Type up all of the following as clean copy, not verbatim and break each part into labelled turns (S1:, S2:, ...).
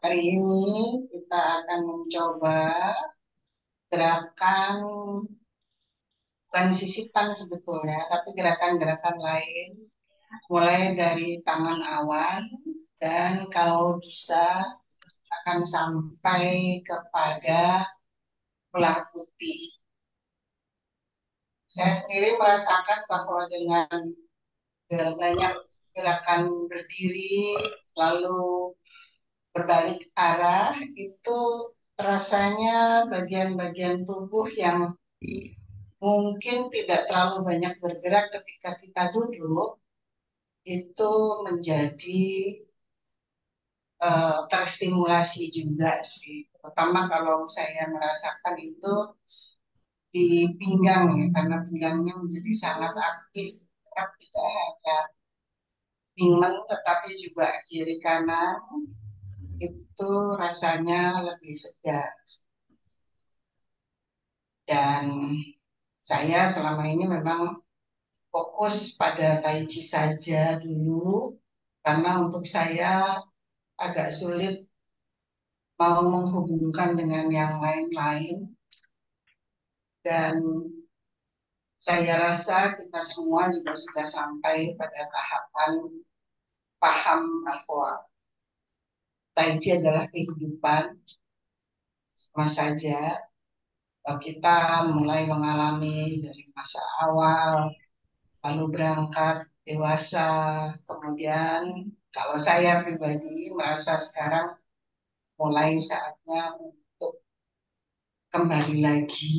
S1: Hari ini kita akan mencoba gerakan, bukan sisipan sebetulnya, tapi gerakan-gerakan lain, mulai dari tangan awan, dan kalau bisa akan sampai kepada ular putih. Saya sendiri merasakan bahwa dengan banyak gerakan berdiri, lalu berbalik arah, itu rasanya bagian-bagian tubuh yang mungkin tidak terlalu banyak bergerak ketika kita duduk itu menjadi terstimulasi juga sih. Terutama kalau saya merasakan itu di pinggang ya, karena pinggangnya menjadi sangat aktif. Tidak hanya pinggang tetapi juga kiri kanan itu rasanya lebih segar. Dan saya selama ini memang fokus pada Tai Chi saja dulu, karena untuk saya agak sulit mau menghubungkan dengan yang lain-lain. Dan saya rasa kita semua juga sudah sampai pada tahapan paham bahwa Tai Chi adalah kehidupan, sama saja kita mulai mengalami dari masa awal, lalu berangkat dewasa, kemudian kalau saya pribadi merasa sekarang mulai saatnya untuk kembali lagi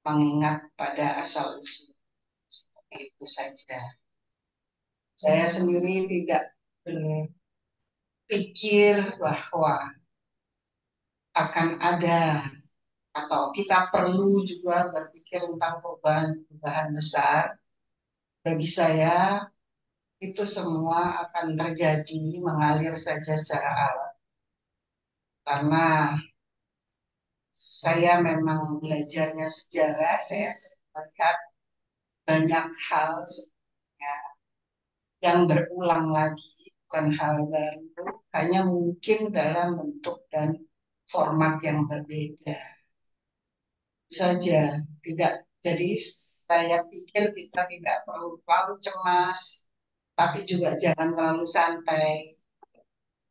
S1: mengingat pada asal usul. Itu saja. Saya sendiri tidak berpikir bahwa akan ada atau kita perlu juga berpikir tentang perubahan-perubahan besar. Bagi saya itu semua akan terjadi mengalir saja secara alam. Karena saya memang belajarnya sejarah, saya sering melihat banyak hal sebenarnya yang berulang lagi, bukan hal baru, hanya mungkin dalam bentuk dan format yang berbeda. Itu saja, tidak. Jadi saya pikir kita tidak perlu terlalu cemas, tapi juga jangan terlalu santai.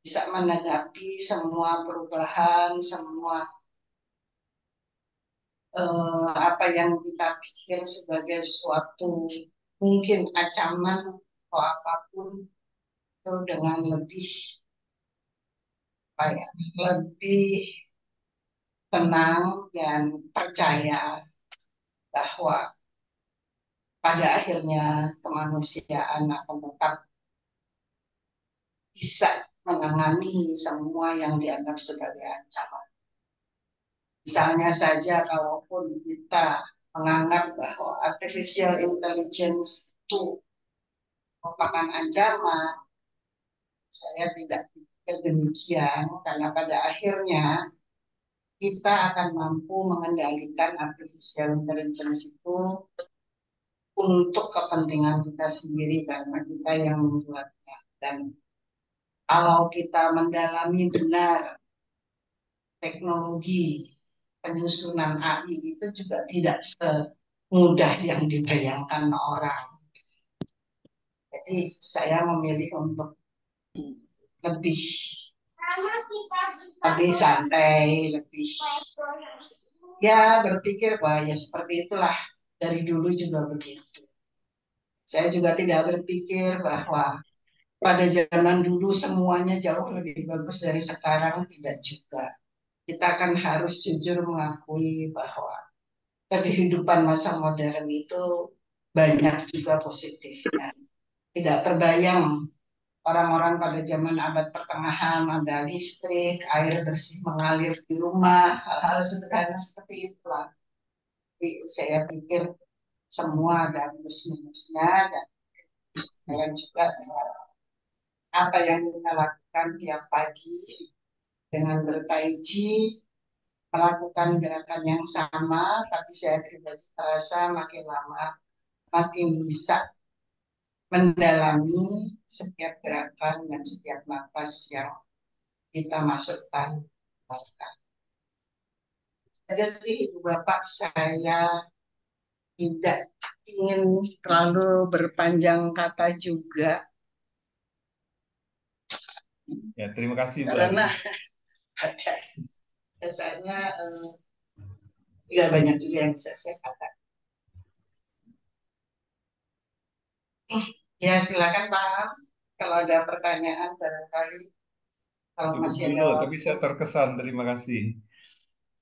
S1: Bisa menanggapi semua perubahan, semua apa yang kita pikir sebagai suatu mungkin ancaman atau apapun itu dengan lebih apa ya, lebih tenang dan percaya bahwa pada akhirnya kemanusiaan akan tetap bisa menangani semua yang dianggap sebagai ancaman. Misalnya saja kalaupun kita menganggap bahwa artificial intelligence itu merupakan ancaman, saya tidak pikir demikian karena pada akhirnya kita akan mampu mengendalikan artificial intelligence itu untuk kepentingan kita sendiri karena kita yang membuatnya. Dan kalau kita mendalami benar teknologi penyusunan AI itu juga tidak semudah yang dibayangkan orang. Jadi saya memilih untuk lebih lebih santai, lebih ya berpikir bahwa ya seperti itulah dari dulu juga begitu. Saya juga tidak berpikir bahwa pada zaman dulu semuanya jauh lebih bagus dari sekarang, tidak juga. Kita kan harus jujur mengakui bahwa kehidupan masa modern itu banyak juga positifnya. Tidak terbayang orang-orang pada zaman abad pertengahan ada listrik, air bersih mengalir di rumah, hal-hal sederhana seperti itulah. Jadi saya pikir semua ada plus-minusnya dan kalian juga apa yang kita lakukan tiap pagi dengan bertaiji, melakukan gerakan yang sama, tapi saya pribadi terasa makin lama makin bisa mendalami setiap gerakan dan setiap nafas yang kita masukkan. Saja sih, Ibu Bapak, saya tidak ingin terlalu berpanjang kata juga,
S2: Ya, terima kasih Bu Ari.
S1: karena ada dasarnya tidak banyak juga yang bisa saya katakan. Ya, silakan Pak Am. Kalau ada pertanyaan barangkali, kalau
S2: Cukup
S1: masih ada
S2: dulu, tapi
S1: waktu,
S2: saya terkesan. Terima kasih.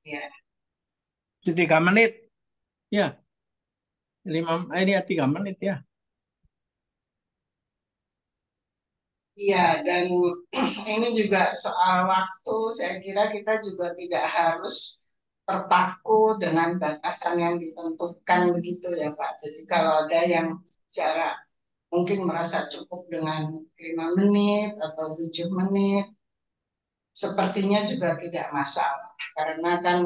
S1: ya.
S3: 3 menit ya, 3 menit ya.
S1: Iya, dan ini juga soal waktu, saya kira kita juga tidak harus terpaku dengan batasan yang ditentukan begitu ya Pak. Jadi kalau ada yang bicara mungkin merasa cukup dengan 5 menit atau 7 menit, sepertinya juga tidak masalah. Karena kan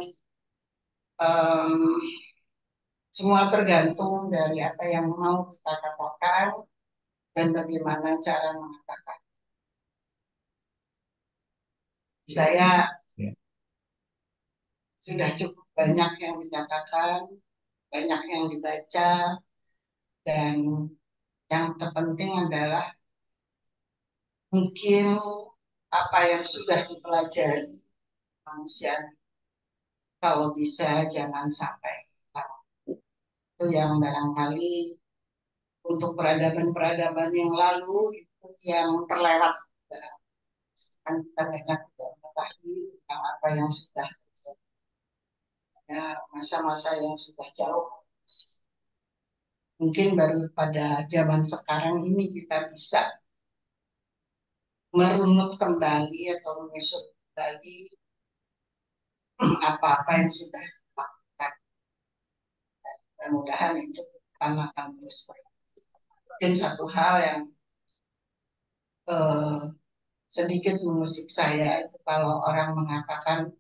S1: em, semua tergantung dari apa yang mau kita katakan dan bagaimana cara mengatakan. Saya
S2: Ya.
S1: sudah cukup banyak yang dikatakan, banyak yang dibaca, dan yang terpenting adalah mungkin apa yang sudah dipelajari manusia, kalau bisa jangan sampai hilang. Itu yang barangkali untuk peradaban-peradaban yang lalu itu yang terlewat. Kan kita banyak tidak mengetahui tentang apa yang sudah terjadi pada masa-masa yang sudah jauh. Mungkin baru pada zaman sekarang ini kita bisa merunut kembali atau menyusun kembali apa-apa yang sudah dilakukan. Mudah-mudahan itu akan terus berlanjut. Mungkin satu hal yang eh, sedikit mengusik saya itu kalau orang mengatakan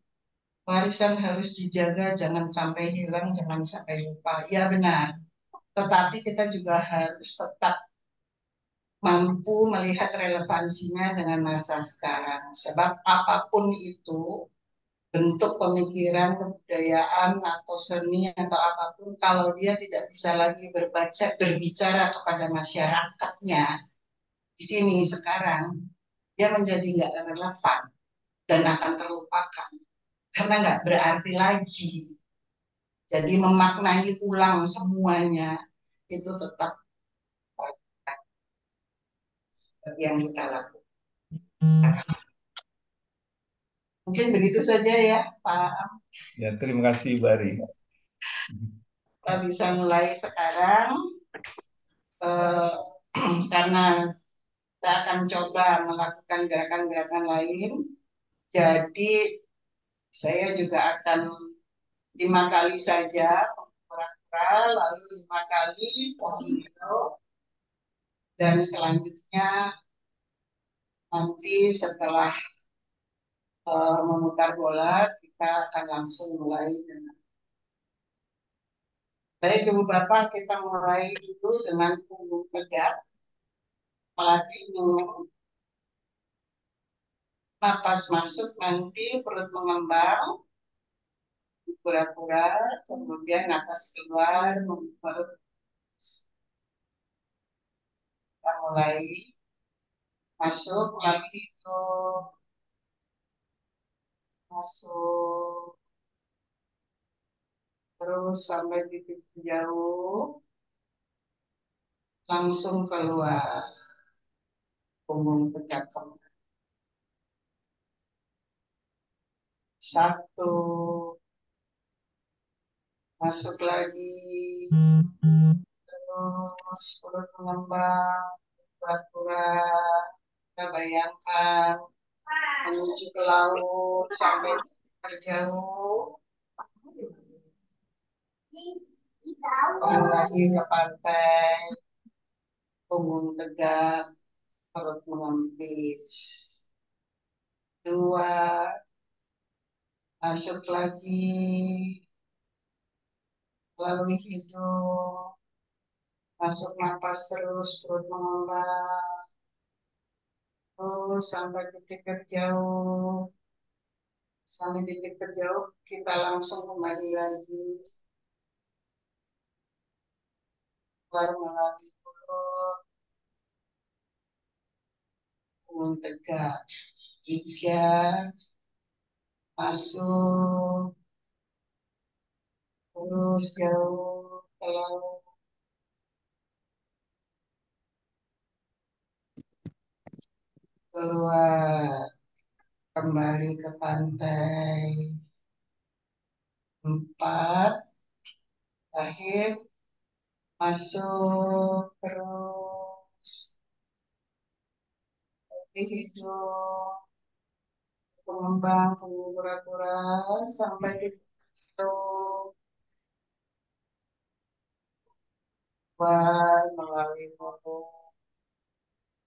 S1: warisan harus dijaga, jangan sampai hilang, jangan sampai lupa. Ya benar, tetapi kita juga harus tetap mampu melihat relevansinya dengan masa sekarang. Sebab apapun itu, bentuk pemikiran, kebudayaan, atau seni, atau apapun, kalau dia tidak bisa lagi berbicara kepada masyarakatnya di sini sekarang, dia menjadi nggak relevan dan akan terlupakan karena nggak berarti lagi. Jadi memaknai ulang semuanya itu tetap seperti yang kita lakukan. Mungkin begitu saja ya Pak.
S2: Ya, terima kasih Bu Ari.
S1: Kita bisa mulai sekarang eh, karena kita akan coba melakukan gerakan-gerakan lain. Jadi saya juga akan 5 kali saja pura-pura, lalu 5 kali pomelo, dan selanjutnya nanti setelah memutar bola kita akan langsung mulai dengan baik Ibu Bapak, kita mulai dulu dengan punggung tegak, melatih napas masuk nanti perut mengembang, pura-pura, kemudian napas keluar, perut. Kita mulai masuk lagi itu masuk terus sampai titik jauh, langsung keluar, punggung tegak kembali. Satu, masuk lagi, terus perut mengembang, pura-pura, kita bayangkan menuju ke laut sampai terjauh, lagi ke pantai, punggung tegak, perut mengempis. Dua, masuk lagi, melalui hidung, Masuk napas terus, perut mengembang. Terus sampai titik terjauh. Sampai titik terjauh, kita langsung kembali lagi. Keluar melalui mulut, punggung tegak. 3, masuk, terus jauh ke laut. Keluar, kembali ke pantai. 4, terakhir, masuk, terus di hidung, pengembang, punggung kura-kura, sampai di hidung, keluar melalui mulut,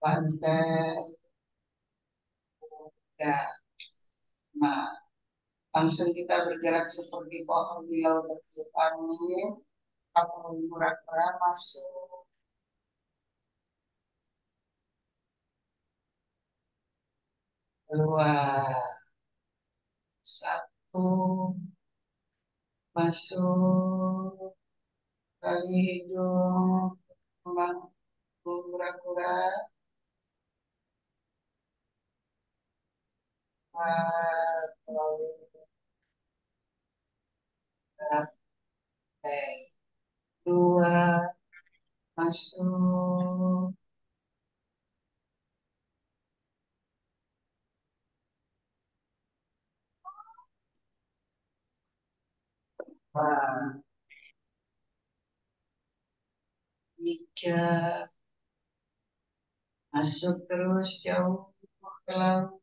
S1: pantai, ya. Nah, langsung kita bergerak seperti pohon di laut tertiup angin, punggung kura-kura masuk, keluar. 1, masuk, dari hidung, kembang kura-kura, keluar melalui lantai. 2, masuk, keluar. 3, masuk terus jauh ke laut.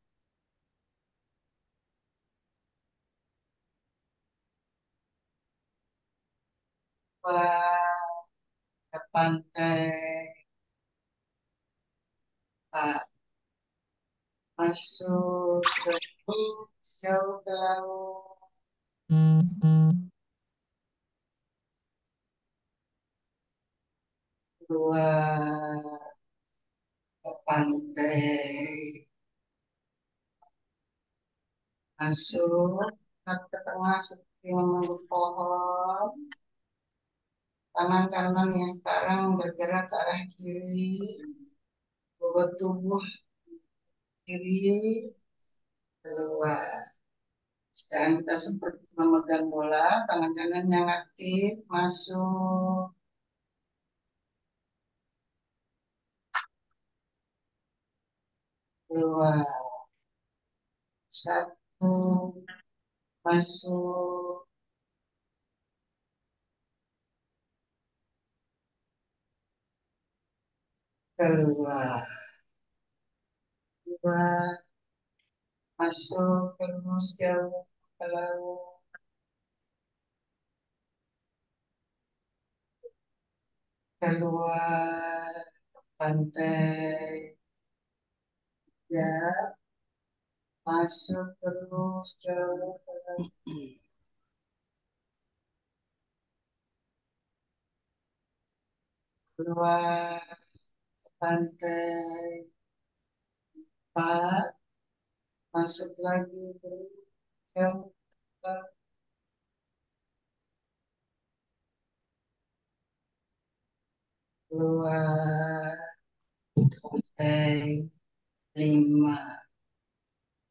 S1: 4, ke pantai. 4, masuk terus jauh ke laut. Keluar ke pantai. Masuk ke tengah seperti memeluk pohon. Tangan kanan yang sekarang bergerak ke arah kiri. Bobot tubuh kiri keluar. Sekarang kita seperti memegang bola. Tangan kanan yang aktif masuk, keluar. 1, masuk, keluar. 2, masuk terus jauh ke laut. Keluar pantai. Ya, masuk terus jauh ke laut. Keluar pantai. 4, masuk lagi terus jauh ke laut. Keluar pantai. 5,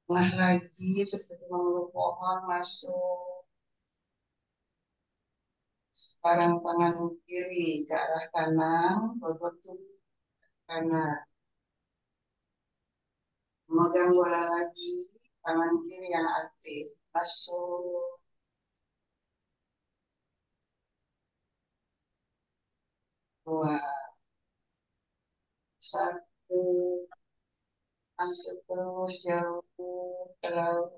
S1: tengah lagi seperti memeluk pohon masuk. Sekarang tangan kiri ke arah kanan, bobot tubuh kanan. Memegang bola lagi, tangan kiri yang aktif. Masuk, keluar. 1, masuk terus jauh ke laut.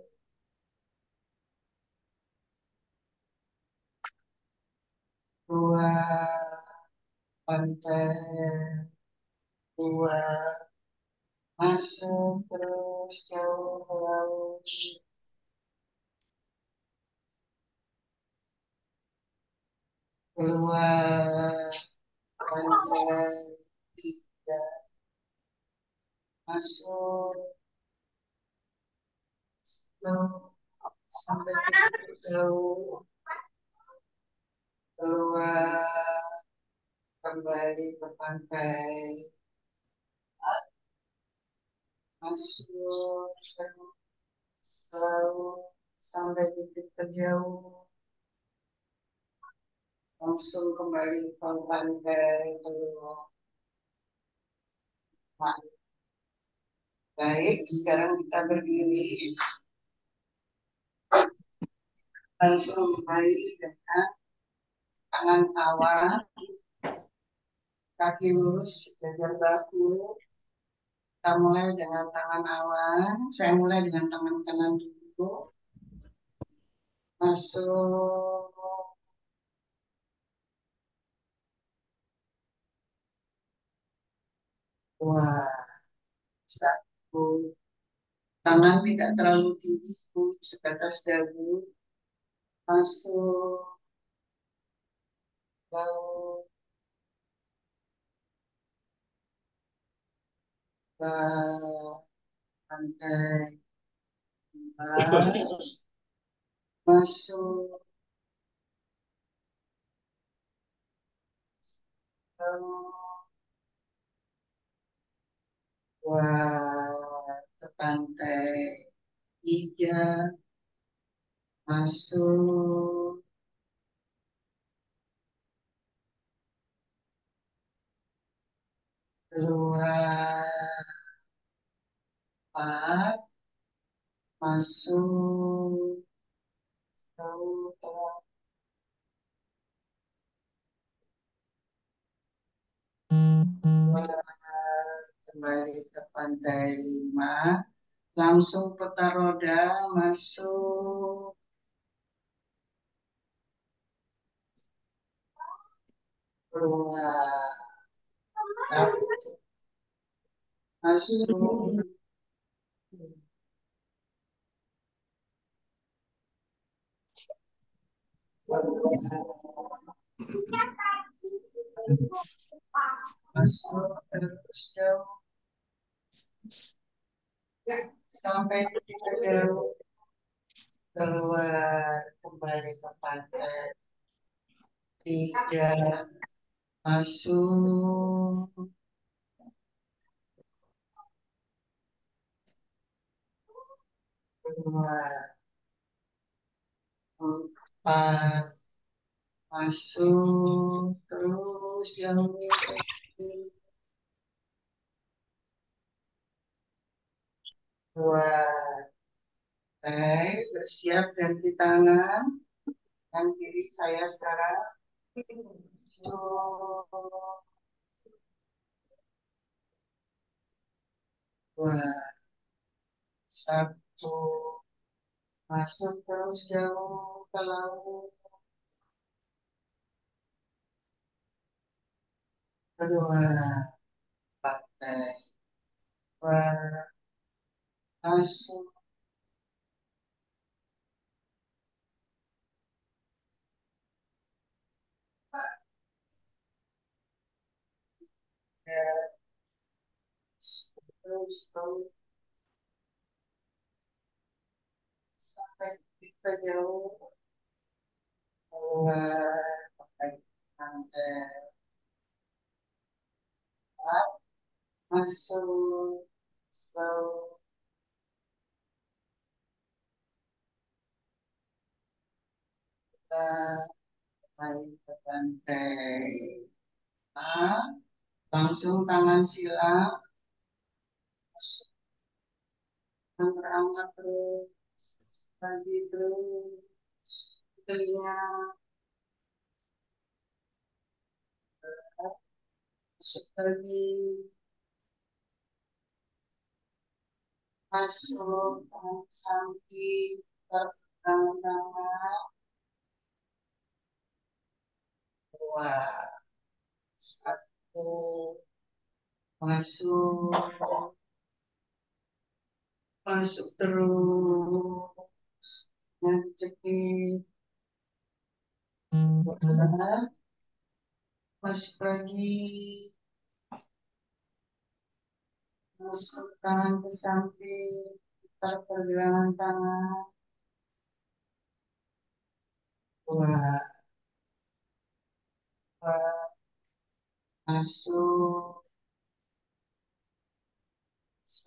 S1: Keluar pantai. 2, masuk terus jauh ke laut. Keluar pantai. masuk, slow, sampai titik jauh, keluar, kembali ke pantai, masuk, slow, sampai titik terjauh, langsung kembali ke pantai, keluar. Baik, sekarang kita berdiri, langsung kembali dengan tangan awal, kaki lurus, jajar bahu. Kita mulai dengan tangan awan. Saya mulai dengan tangan kanan dulu. Masuk. Dua. Satu. Tangan tidak terlalu tinggi, sebatas dagu. Masuk. Lalu. Pantai. Masuk. Lalu. Ke pantai. Tiga. Masuk. Keluar. Empat. Masuk. Keluar. Kembali ke pantai 5. Langsung putar roda. Masuk. Keluar. Satu. Masuk. Masuk terus jauh sampai titik jauh, keluar kembali ke pantai. Tiga. Masuk. Keluar. Empat. Masuk terus jauh. Keluar. Baik, bersiap ganti tangan. Tangan kiri saya sekarang. Dua. Satu. Masuk terus jauh ke laut. Kedua. Pantai. Dua. Masuk. Terus sampai kita jauh. Keluar. Pakai pantai. Masuk. Slow. Kembali ke pantai. Langsung tangan silang. Angkat terus. Lagi terus. Telinga. Masuk lagi. Masuk. Tangan samping. Tangan. Dua. Satu. Masuk. Masuk terus. Ngejepit. Masuk lagi. Masuk tangan ke samping, putar pergelangan tangan. Dua, dua, masuk,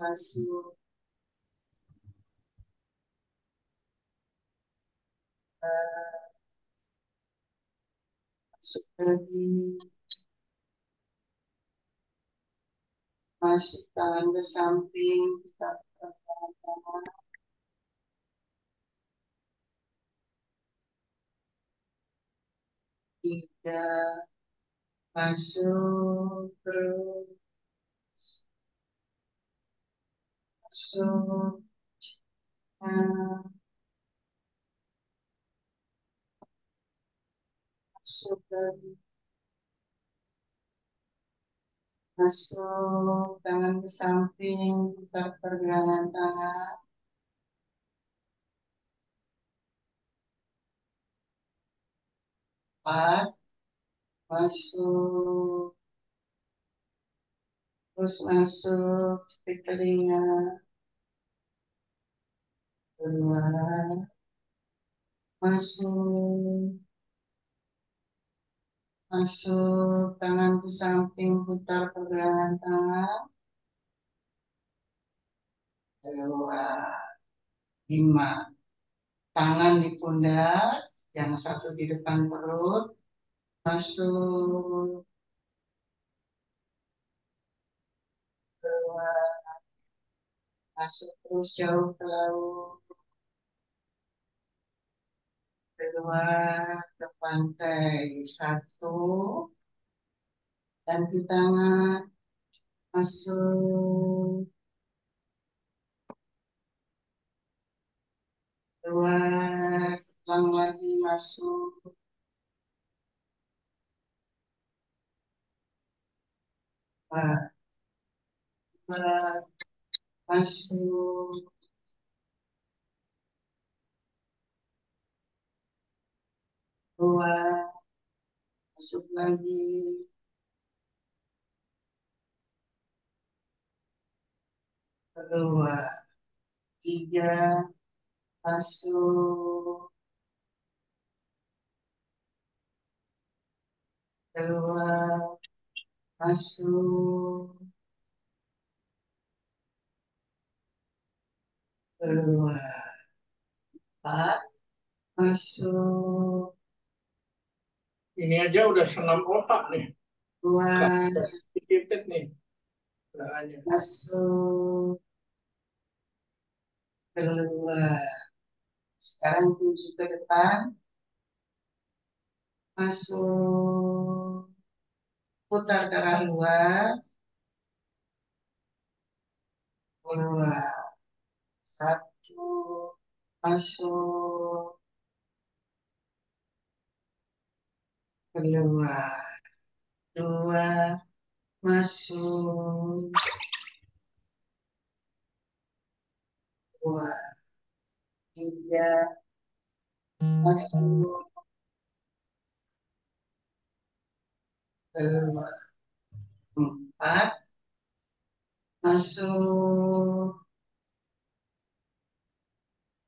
S1: masuk, masuk lagi, masuk tangan ke samping, putar pergelangan tangan. Tiga, masuk, terus, masuk, nah, masuk lagi, masuk, tangan ke samping, putar pergelangan tangan. Empat, masuk, terus masuk, di telinga. Dua, masuk, masuk, tangan ke samping, putar pergelangan tangan. Dua, lima, tangan di pundak, yang satu di depan perut. Masuk, keluar, masuk terus jauh ke laut. Keluar ke pantai. Satu, ganti tangan, masuk, keluar, ulang lagi, masuk, keluar, keluar, masuk, keluar, masuk lagi, keluar. Tiga, masuk, keluar, masuk, keluar. Empat, masuk,
S3: Ini aja udah senam otak nih.
S1: keluar,
S3: Titik nih. Gerakannya.
S1: masuk, keluar. Sekarang tuju ke depan, masuk, putar ke arah luar, keluar. Satu, masuk, keluar. Dua, masuk, keluar. Tiga, masuk, keluar. Empat, masuk,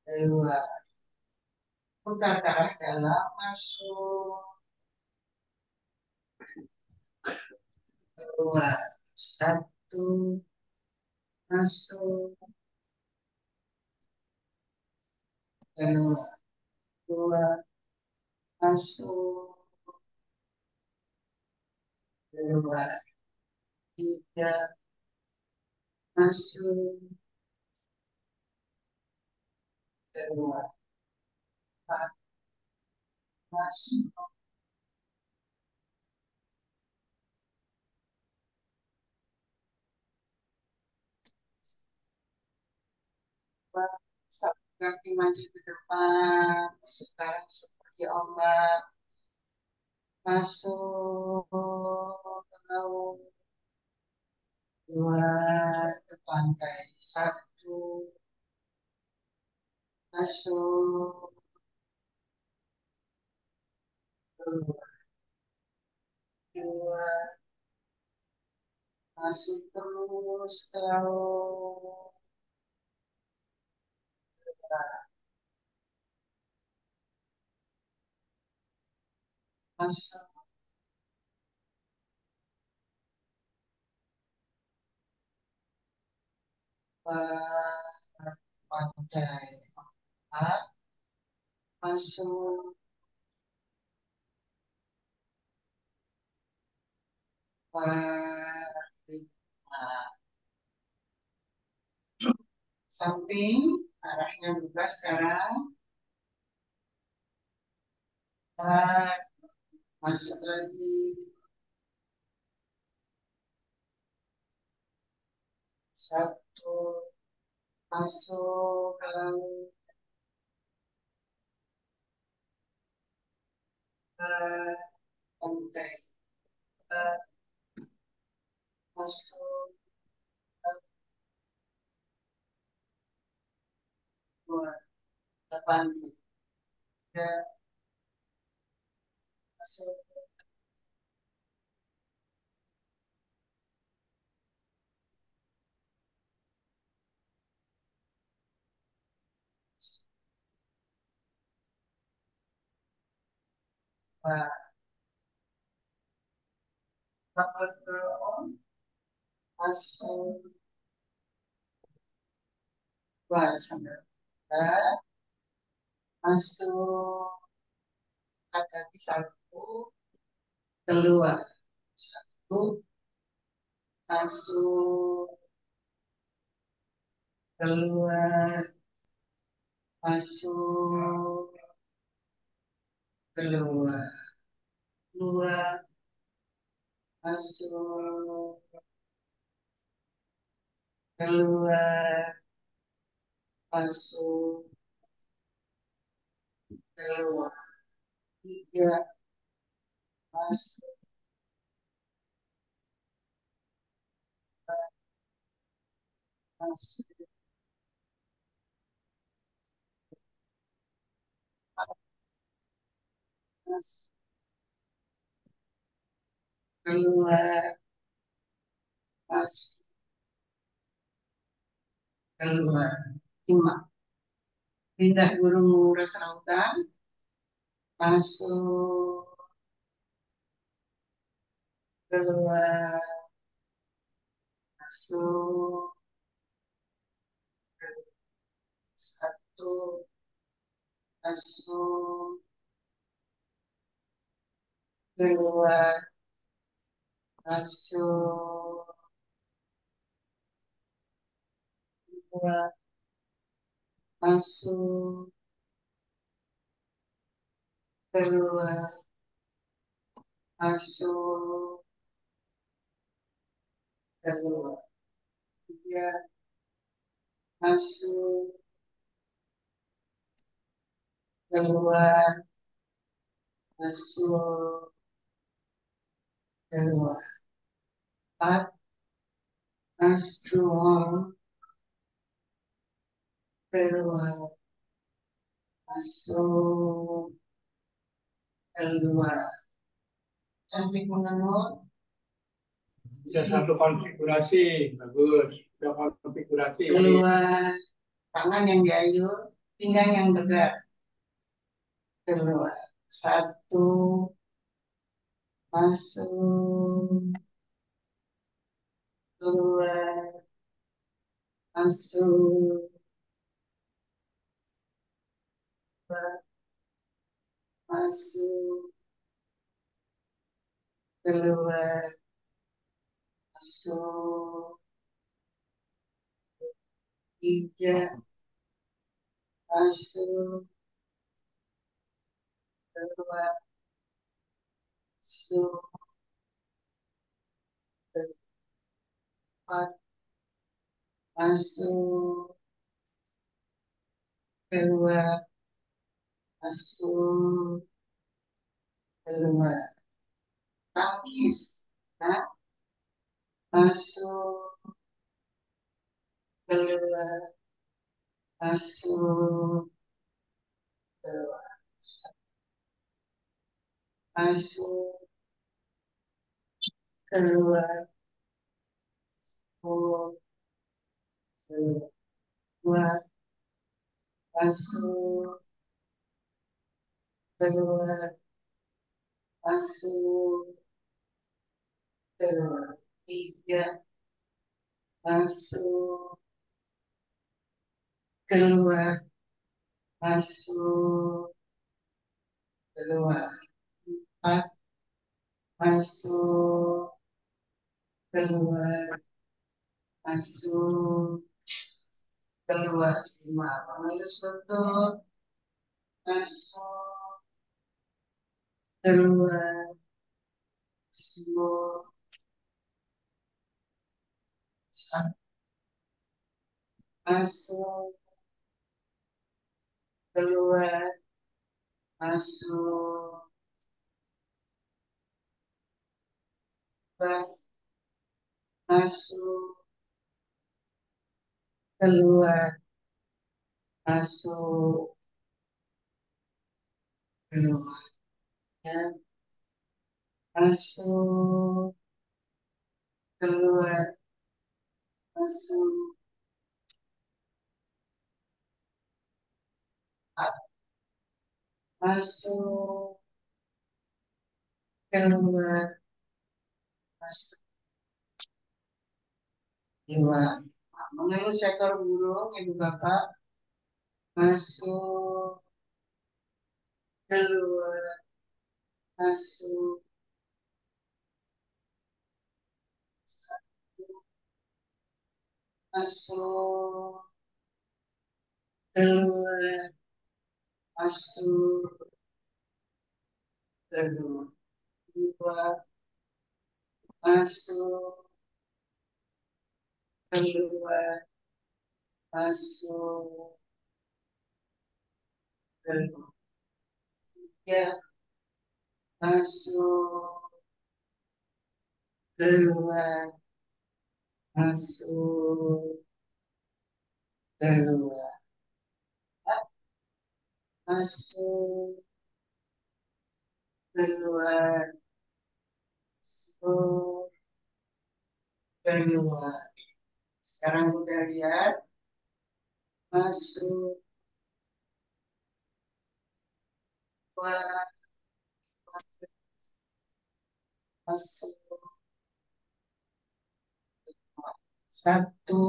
S1: keluar. Putar ke arah dalam, masuk, keluar. Satu, masuk, keluar. Dua, masuk, keluar. Tiga, masuk, keluar. Empat, masuk, keluar. Satu kaki maju ke depan. Sekarang seperti ombak. Masuk ke laut. Keluar ke pantai. Satu, masuk, keluar. Dua, Masuk terus kalau masuk pandai masuk parima samping arahnya buka sekarang. Dan masuk lagi satu masuk ke lantai masuk ke dua depan tiga masuk dua double draw masuk dua sampai tiga masuk kaki satu keluar satu masuk keluar masuk keluar keluar masuk keluar masuk keluar tiga masuk masuk masuk keluar masuk keluar lima pindah burung muras rautan masuk keluar masuk satu masuk keluar masuk keluar masuk keluar masuk keluar tiga masuk keluar masuk keluar empat masuk keluar masuk keluar sampai menengok
S3: Sudah satu konfigurasi, bagus. Sudah konfigurasi.
S1: keluar tangan yang diayun pinggang yang bergerak keluar satu masuk keluar masuk keluar masuk keluar masuk tiga masuk keluar masuk keempat masuk keluar masuk keluar tapis nah masuk keluar masuk keluar masuk keluar keluar, masuk, keluar, masuk, keluar, tiga, masuk, keluar, masuk, keluar, empat, masuk, keluar, masuk, keluar, lima, mengelus lutut, masuk, keluar, masuk, satu, masuk, keluar, masuk, keluar, masuk, keluar, masuk, keluar, ya, masuk, keluar, masuk, masuk, keluar, masuk, keluar. Mengelus ekor burung, ibu bapak, masuk, keluar, masuk, masuk, keluar, masuk, keluar, keluar, masuk, keluar, masuk, keluar, ya, masuk, keluar, masuk, keluar, masuk, keluar, masuk, keluar. Sekarang udah lihat, masuk, keluar, masuk, keluar. Satu,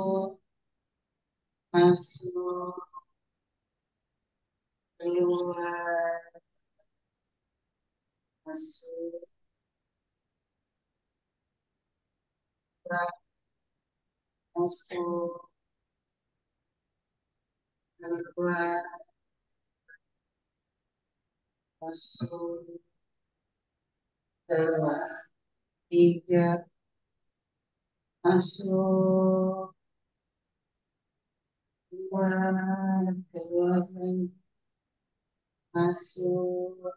S1: masuk, keluar, masuk, keluar, masuk, keluar, masuk, keluar. Tiga, masuk, keluar, keluar, masuk,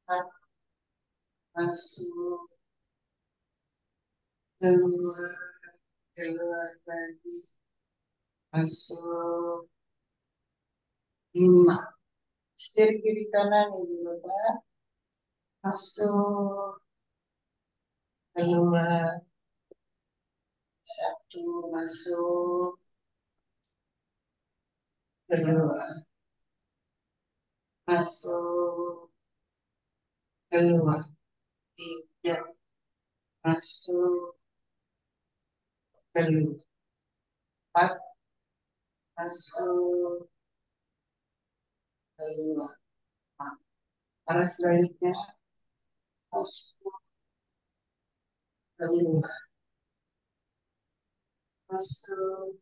S1: empat, masuk, keluar, keluar lagi, masuk, lima. Setir kiri kanan ibu bapak, masuk, keluar, satu, masuk, keluar, masuk, keluar, tiga, masuk, keluar, empat, masuk, keluar. Arah sebaliknya, masuk, keluar, masuk,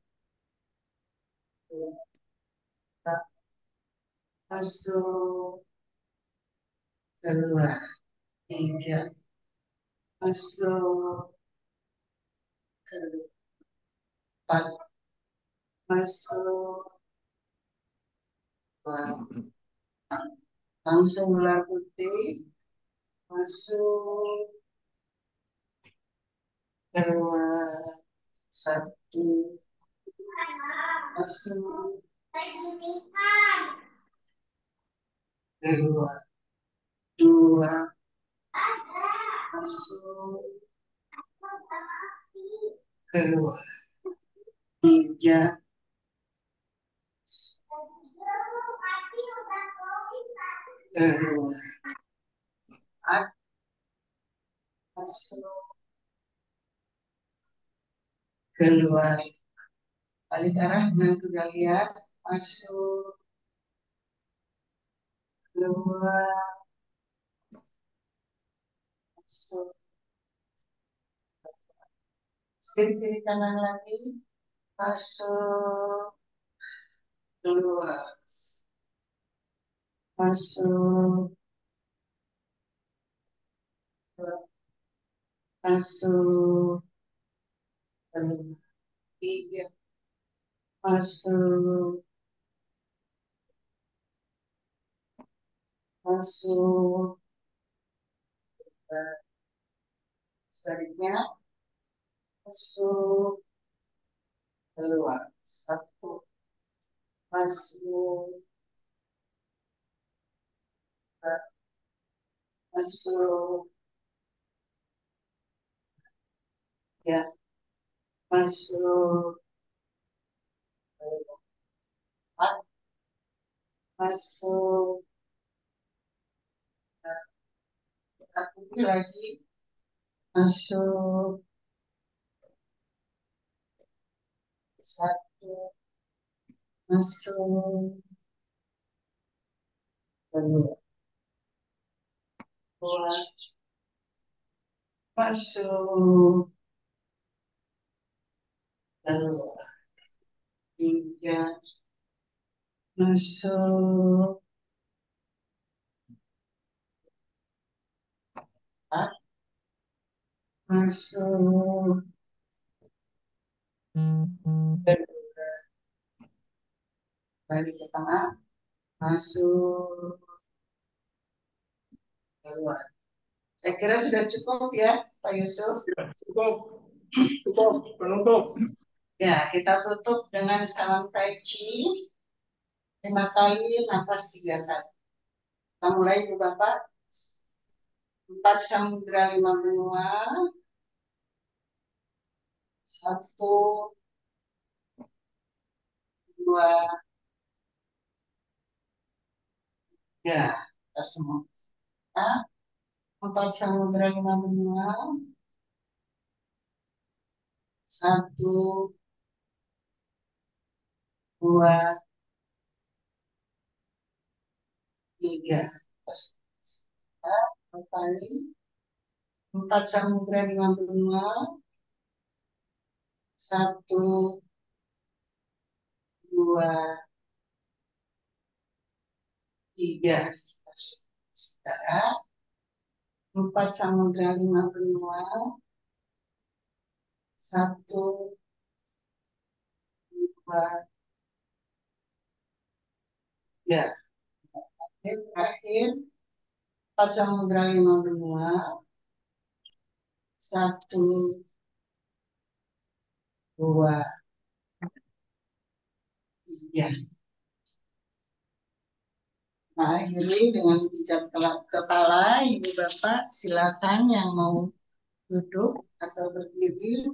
S1: keluar, masuk, keluar, tiga, masuk, keluar, empat, masuk, keluar. Langsung ular putih, masuk, keluar, satu, masuk, keluar, dua, masuk, keluar, tiga, keluar, empat, masuk, keluar, balik arah dengan kuda liar, masuk, keluar, masuk, kiri kanan lagi, masuk, keluar, masuk, keluar, masuk, keluar, tiga, masuk, masuk, selanjutnya masuk, keluar, satu, masuk, masuk, ya, masuk, keluar, masuk, aku lagi, masuk, satu, masuk, keluar, keluar, masuk, keluar, tiga, masuk, empat, masuk, keluar, balik ke tengah, masuk, keluar. Saya kira sudah cukup ya, Pak Yusuf.
S3: Ya, cukup, cukup, penutup.
S1: Ya, kita tutup dengan salam Tai Chi. 5 kali, nafas 3 kali. Kita mulai, Ibu Bapak. 4 samudra 5 benua. 1, 2, 3. Kita semua. 4 samudra 5 benua. 1, 2, 3. Terus kita kembali. 4 samudra 5 benua. 1, 2, 3. Sekarang 4 samudra 5 benua. 1, 2, 3. Terakhir 4 samudra 5 benua. 1, 2, 3. Nah, akhiri dengan pijat kepala, Ibu Bapak silakan yang mau duduk atau berdiri.